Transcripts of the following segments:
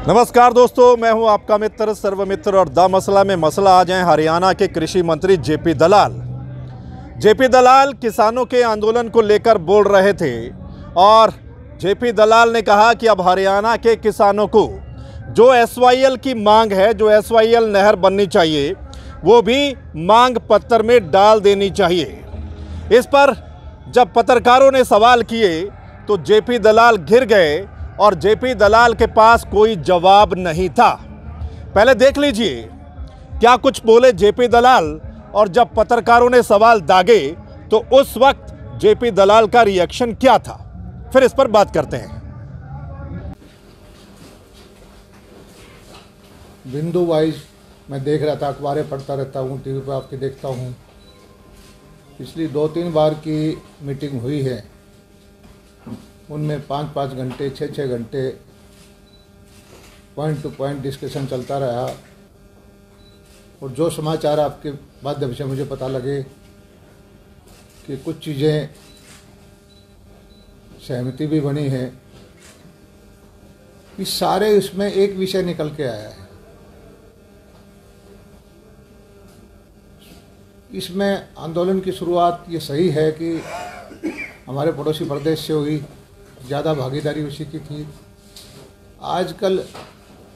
नमस्कार दोस्तों, मैं हूं आपका मित्र सर्वमित्र और द मसला में मसला आज हैं हरियाणा के कृषि मंत्री जेपी दलाल। जेपी दलाल किसानों के आंदोलन को लेकर बोल रहे थे और जेपी दलाल ने कहा कि अब हरियाणा के किसानों को जो एसवाईएल की मांग है, जो एसवाईएल नहर बननी चाहिए, वो भी मांग पत्र में डाल देनी चाहिए। इस पर जब पत्रकारों ने सवाल किए तो जेपी दलाल घिर गए और जेपी दलाल के पास कोई जवाब नहीं था। पहले देख लीजिए क्या कुछ बोले जेपी दलाल, और जब पत्रकारों ने सवाल दागे तो उस वक्त जेपी दलाल का रिएक्शन क्या था, फिर इस पर बात करते हैं। बिंदु वाइज मैं देख रहा था, अखबारें पढ़ता रहता हूँ, टीवी पर आपके देखता हूँ। पिछली 2-3 बार की मीटिंग हुई है, उनमें 5-5 घंटे 6-6 घंटे पॉइंट टू पॉइंट डिस्कशन चलता रहा। और जो समाचार आपके माध्यम से मुझे पता लगे कि कुछ चीज़ें सहमति भी बनी है, इस सारे इसमें एक विषय निकल के आया है। इसमें आंदोलन की शुरुआत ये सही है कि हमारे पड़ोसी प्रदेश से हुई, ज़्यादा भागीदारी उसी की थी। आजकल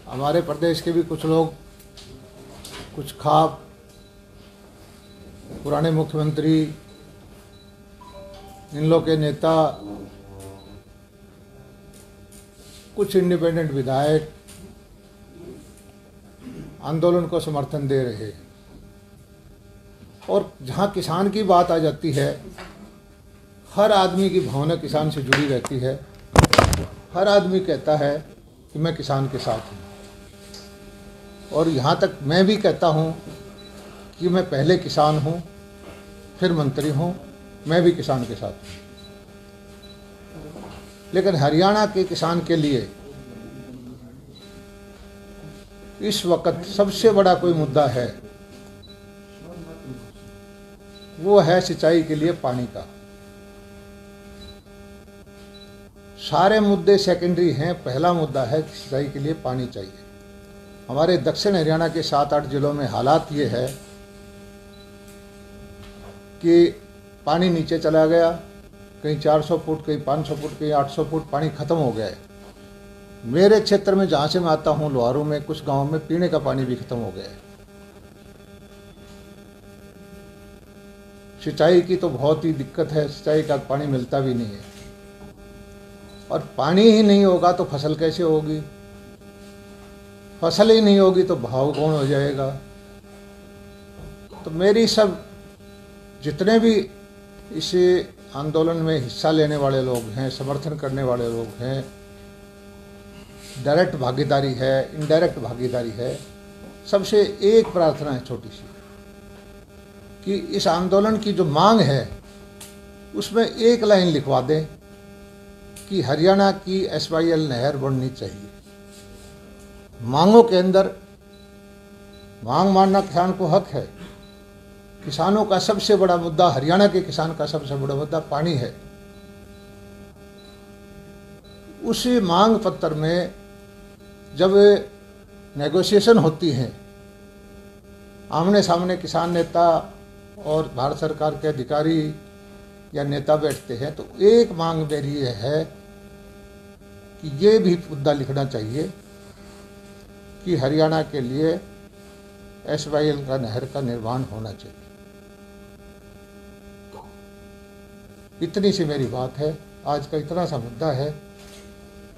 हमारे प्रदेश के भी कुछ लोग, कुछ खाप, पुराने मुख्यमंत्री, इन लोग के नेता, कुछ इंडिपेंडेंट विधायक आंदोलन को समर्थन दे रहे हैं। और जहाँ किसान की बात आ जाती है, हर आदमी की भावना किसान से जुड़ी रहती है। हर आदमी कहता है कि मैं किसान के साथ हूँ, और यहाँ तक मैं भी कहता हूँ कि मैं पहले किसान हूँ, फिर मंत्री हूँ, मैं भी किसान के साथ हूँ। लेकिन हरियाणा के किसान के लिए इस वक्त सबसे बड़ा कोई मुद्दा है, वो है सिंचाई के लिए पानी का। सारे मुद्दे सेकेंडरी हैं, पहला मुद्दा है कि सिंचाई के लिए पानी चाहिए। हमारे दक्षिण हरियाणा के 7-8 जिलों में हालात ये है कि पानी नीचे चला गया, कहीं 400 फुट, कहीं 500 फुट, कहीं 800 फुट पानी खत्म हो गया है। मेरे क्षेत्र में जहाँ से मैं आता हूँ, लोहारू में, कुछ गाँव में पीने का पानी भी खत्म हो गया है। सिंचाई की तो बहुत ही दिक्कत है, सिंचाई का पानी मिलता भी नहीं है। और पानी ही नहीं होगा तो फसल कैसे होगी? फसल ही नहीं होगी तो भाव कौन हो जाएगा? तो मेरी सब जितने भी इस आंदोलन में हिस्सा लेने वाले लोग हैं, समर्थन करने वाले लोग हैं, डायरेक्ट भागीदारी है, इनडायरेक्ट भागीदारी है, सबसे एक प्रार्थना है छोटी सी, कि इस आंदोलन की जो मांग है उसमें एक लाइन लिखवा दें कि हरियाणा की एसवाईएल नहर बननी चाहिए। मांगों के अंदर मांग मानना किसान को हक है। किसानों का सबसे बड़ा मुद्दा, हरियाणा के किसान का सबसे बड़ा मुद्दा पानी है। उसी मांग पत्र में जब नेगोशिएशन होती है, आमने सामने किसान नेता और भारत सरकार के अधिकारी या नेता बैठते हैं, तो एक मांग मेरी यह है कि ये भी मुद्दा लिखना चाहिए कि हरियाणा के लिए एसवाईएल का नहर का निर्माण होना चाहिए। इतनी सी मेरी बात है। आज का इतना सा मुद्दा है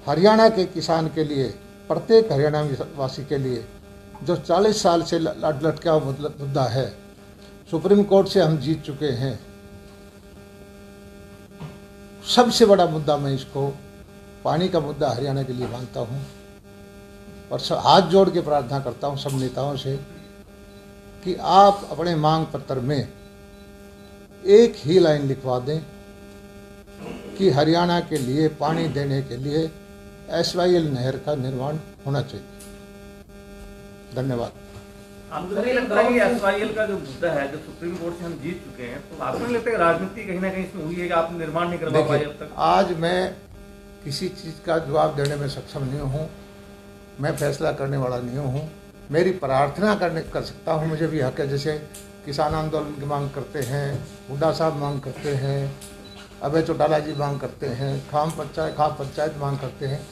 हरियाणा के किसान के लिए, प्रत्येक हरियाणा वासी के लिए, जो 40 साल से लटका मुद्दा है। सुप्रीम कोर्ट से हम जीत चुके हैं। सबसे बड़ा मुद्दा मैं इसको पानी का मुद्दा हरियाणा के लिए मानता हूँ, और हाथ जोड़ के प्रार्थना करता हूँ सब नेताओं से कि आप अपने मांग पत्र में एक ही लाइन लिखवा दें कि हरियाणा के लिए पानी देने के लिए एसवाईएल नहर का निर्माण होना चाहिए। धन्यवाद। आपको नहीं लगता है कि एसवाईएल का जो मुद्दा है, जो सुप्रीम कोर्ट से हम जीत चुके हैं, तो आपको नहीं लगता है राजनीति कहीं ना कहीं इसमें हुई है कि आप निर्माण नहीं करवा पाए अब तक? आज मैं किसी चीज़ का जवाब देने में सक्षम नहीं हूँ, मैं फैसला करने वाला नहीं हूँ। मेरी प्रार्थना कर सकता हूँ, मुझे भी हक है। जैसे किसान आंदोलन की मांग करते हैं, हुड्डा साहब मांग करते हैं, अभय चौटाला जी मांग करते हैं, खाप पंचायत मांग करते हैं।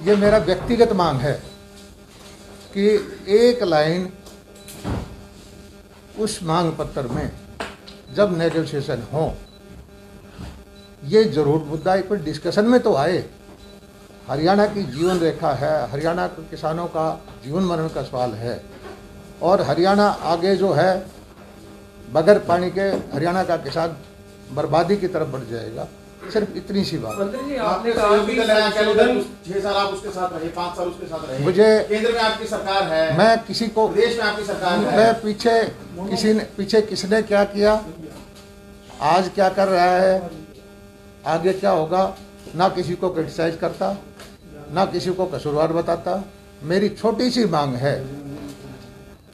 ये मेरा व्यक्तिगत मांग है कि एक लाइन उस मांग पत्र में जब नेगोशिएशन हो, ये जरूर मुद्दा एक बार डिस्कशन में तो आए। हरियाणा की जीवन रेखा है, हरियाणा के किसानों का जीवन मरण का सवाल है, और हरियाणा आगे जो है बगैर पानी के हरियाणा का किसान बर्बादी की तरफ बढ़ जाएगा। सिर्फ इतनी सी बात। मंत्री जी, आपने कहा कि 6 साल आप उसके साथ रहे, 5 साल उसके साथ रहे, मुझे केंद्र में आपकी सरकार है, मैं किसी को देश में आपकी सरकार है, मैं पीछे किसने क्या किया, आज क्या कर रहा है, आगे क्या होगा, ना किसी को क्रिटिसाइज करता, ना किसी को कसूरवार बताता। मेरी छोटी सी मांग है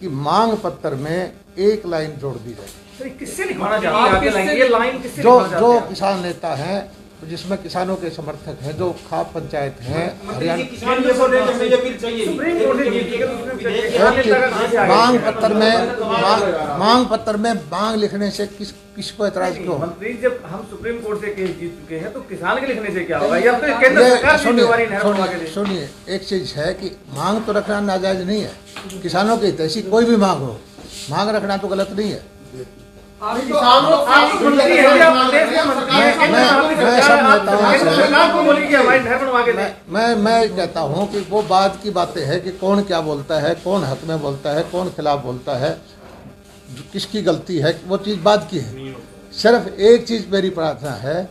कि मांग पत्र में एक लाइन जोड़ दी जाए। किससे लिखवाना चाहते हैं? ये लाइन किससे जो लिखवाना चाहते जो हैं? किसान नेता हैं, जिसमें किसानों के समर्थक हैं, जो खाप पंचायत हैं हरियाणा, किसान ये बोल रहे हैं कि हमें ये बिल चाहिए। सुप्रीम कोर्ट ने जीत लिया, तो उसमें किसान नेता का कहां से आ गया? मांग पत्र में मांग लिखने से किसको एतराज क्यों? मंत्री, जब हम सुप्रीम कोर्ट से केस जीत चुके हैं तो किसान के लिखने से क्या होगा? या तो केंद्र सरकार जिम्मेवारी नहर बनवा के दे। सुनिए, एक चीज है कि मांग तो रखना नाजायज नहीं है। किसानों की ऐसी कोई भी मांग हो, मांग रखना तो गलत नहीं है। आप मैं सब मैं कहता हूँ कि वो बात की बातें हैं कि कौन क्या बोलता है, कौन हक में बोलता है, कौन खिलाफ बोलता है, किसकी गलती है, वो चीज़ बात की है। सिर्फ एक चीज़ मेरी प्रार्थना है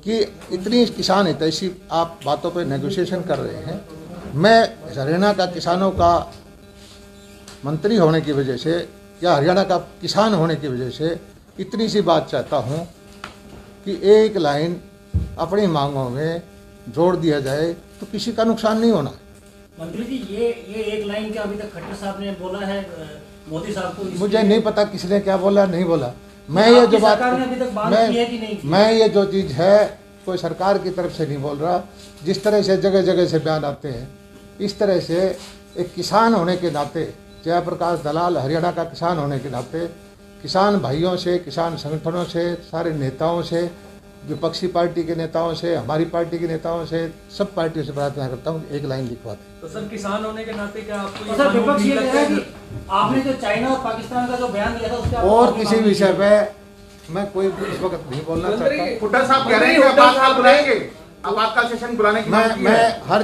कि इतनी किसान हितैषी आप बातों पे नेगोशिएशन कर रहे हैं। मैं हरियाणा का किसानों का मंत्री होने की वजह से या हरियाणा का किसान होने की वजह से इतनी सी बात चाहता हूँ कि एक लाइन अपनी मांगों में जोड़ दिया जाए तो किसी का नुकसान नहीं होना। मंत्री जी, ये एक लाइन क्या अभी तक खट्टर साहब ने बोला है मोदी साहब को? मुझे नहीं पता किसने क्या बोला नहीं बोला। मैं ये जो बात मैं ये जो चीज़ है कोई सरकार की तरफ से नहीं बोल रहा। जिस तरह से जगह जगह से बयान आते हैं, इस तरह से एक किसान होने के नाते, जयप्रकाश दलाल हरियाणा का किसान होने के नाते, किसान भाइयों से, किसान संगठनों से, सारे नेताओं से, विपक्षी पार्टी के नेताओं से, हमारी पार्टी के नेताओं से, सब पार्टियों से प्रार्थना करता हूँ एक लाइन लिखवा दें। तो सर, किसान होने के नाते क्या आपको सर विपक्ष ये कह रहा है कि आपने जो चाइना और पाकिस्तान का जो बयान दिया था उसके और किसी विषय पे मैं कोई इस वक्त नहीं बोलना चाहता। हुड्डा साहब कह रहे हैं कि आपातकाल बुलाएंगे, आपातकाल सेशन बुलाने की मैं हर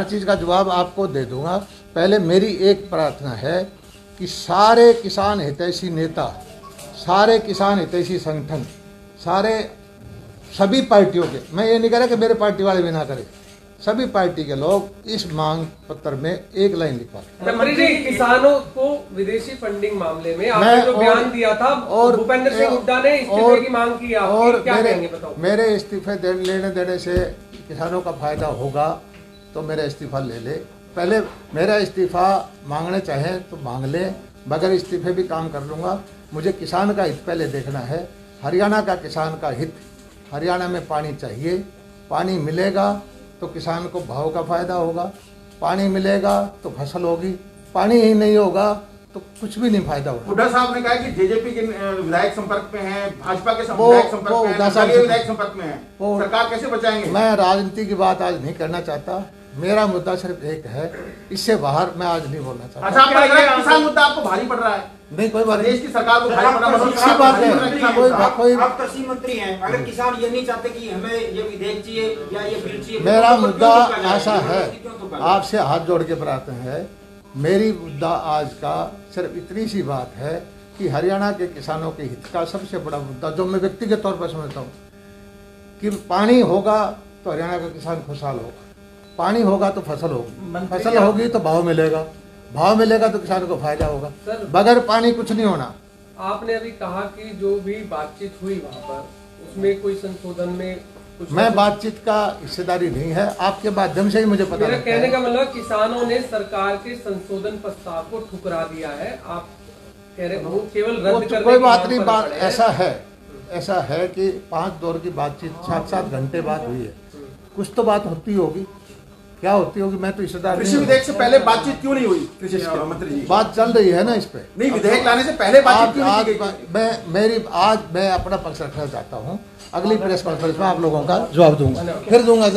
चीज़ का जवाब आपको दे दूंगा। पहले मेरी एक प्रार्थना है कि सारे किसान हितैषी नेता, सारे किसान हितैषी संगठन, सभी पार्टियों के, मैं ये नहीं कह रहा कि मेरे पार्टी वाले भी ना करें, सभी पार्टी के लोग इस मांग पत्र में एक लाइन लिखवा दें। मंत्री जी, किसानों को विदेशी फंडिंग मामले में आपने जो बयान दिया था और भूपेंद्र सिंह हुड्डा ने इस्तीफे की मांग की, और क्या कहेंगे बताओ? मेरे इस्तीफे लेने देने से किसानों का फायदा होगा तो मेरा इस्तीफा ले ले। पहले मेरा इस्तीफा मांगने चाहे तो मांग ले, बगैर इस्तीफे भी काम कर लूँगा। मुझे किसान का हित पहले देखना है, हरियाणा का किसान का हित। हरियाणा में पानी चाहिए, पानी मिलेगा तो किसान को भाव का फायदा होगा, पानी मिलेगा तो फसल होगी, पानी ही नहीं होगा तो कुछ भी नहीं फायदा होगा। हुड्डा साहब ने कहा कि जेजेपी के विधायक संपर्क में हैं, भाजपा के विधायक संपर्क में हैं, विधायक संपर्क में हैं, सरकार कैसे बचाएंगे? मैं राजनीति की बात आज नहीं करना चाहता। मेरा मुद्दा सिर्फ एक है, इससे बाहर मैं आज नहीं बोलना चाहता। अच्छा, आपको लग रहा है किसान मुद्दा आपको भारी पड़ रहा है? नहीं, कोई बात देश की सरकार को भारी पड़ रहा है। कोई आप कृषि मंत्री हैं, अगर किसान ये नहीं चाहते कि हमें ये विधेयक चाहिए या ये बिल चाहिए, मेरा मुद्दा ऐसा है, आपसे हाथ जोड़ के प्रार्थना है, मेरी मुद्दा आज का सिर्फ इतनी सी बात है कि हरियाणा के किसानों के हित का सबसे बड़ा मुद्दा जो मैं व्यक्तिगत तौर पर समझता हूँ कि पानी होगा तो हरियाणा का किसान खुशहाल होगा, पानी होगा तो फसल होगी, फसल होगी तो भाव मिलेगा, भाव मिलेगा तो किसान को फायदा होगा, बगैर पानी कुछ नहीं होना। आपने अभी कहा कि जो भी बातचीत हुई वहाँ पर उसमें कोई संशोधन में मैं बातचीत का हिस्सेदारी नहीं है, आपके माध्यम से ही मुझे पता मेरा लगता कहने है। का मतलब किसानों ने सरकार के संशोधन प्रस्ताव को ठुकरा दिया है, आप कह रहे वो केवल रद्द करने कोई की बात मांग नहीं, पर बात पड़े हैं। ऐसा है कि 5 दौर की बातचीत 7-7 घंटे बाद हुई है, कुछ तो बात होती होगी, क्या होती होगी मैं तो हिस्सेदार कृषि नहीं हूं। विधेयक से पहले बातचीत क्यों नहीं हुई कृषि मंत्री जी? बात चल रही है ना इस पे। नहीं, विधेयक लाने से पहले बातचीत क्यों नहीं की गई? आज मैं अपना पक्ष रखना चाहता हूँ, अगली प्रेस कॉन्फ्रेंस में आप लोगों का जवाब दूंगा, फिर दूंगा।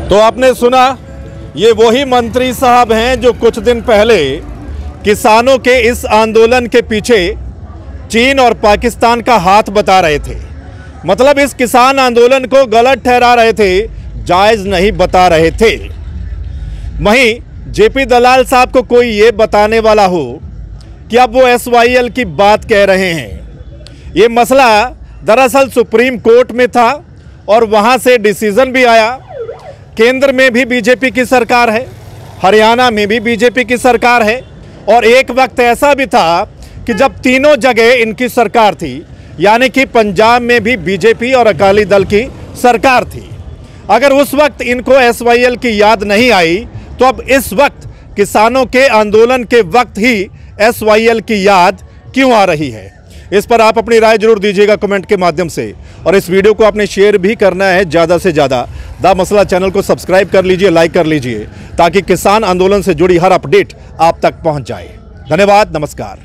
तो आपने सुना, ये वही मंत्री साहब हैं जो कुछ दिन पहले किसानों के इस आंदोलन के पीछे चीन और पाकिस्तान का हाथ बता रहे थे। मतलब इस किसान आंदोलन को गलत ठहरा रहे थे, जायज नहीं बता रहे थे। वहीं जेपी दलाल साहब को कोई ये बताने वाला हो कि अब वो SYL की बात कह रहे हैं। ये मसला दरअसल सुप्रीम कोर्ट में था और वहाँ से डिसीजन भी आया। केंद्र में भी बीजेपी की सरकार है, हरियाणा में भी बीजेपी की सरकार है, और एक वक्त ऐसा भी था कि जब तीनों जगह इनकी सरकार थी, यानी कि पंजाब में भी बीजेपी और अकाली दल की सरकार थी। अगर उस वक्त इनको SYL की याद नहीं आई तो अब इस वक्त किसानों के आंदोलन के वक्त ही SYL की याद क्यों आ रही है? इस पर आप अपनी राय जरूर दीजिएगा कमेंट के माध्यम से, और इस वीडियो को आपने शेयर भी करना है ज़्यादा से ज़्यादा। द मसला चैनल को सब्सक्राइब कर लीजिए, लाइक कर लीजिए, ताकि किसान आंदोलन से जुड़ी हर अपडेट आप तक पहुंच जाए। धन्यवाद, नमस्कार।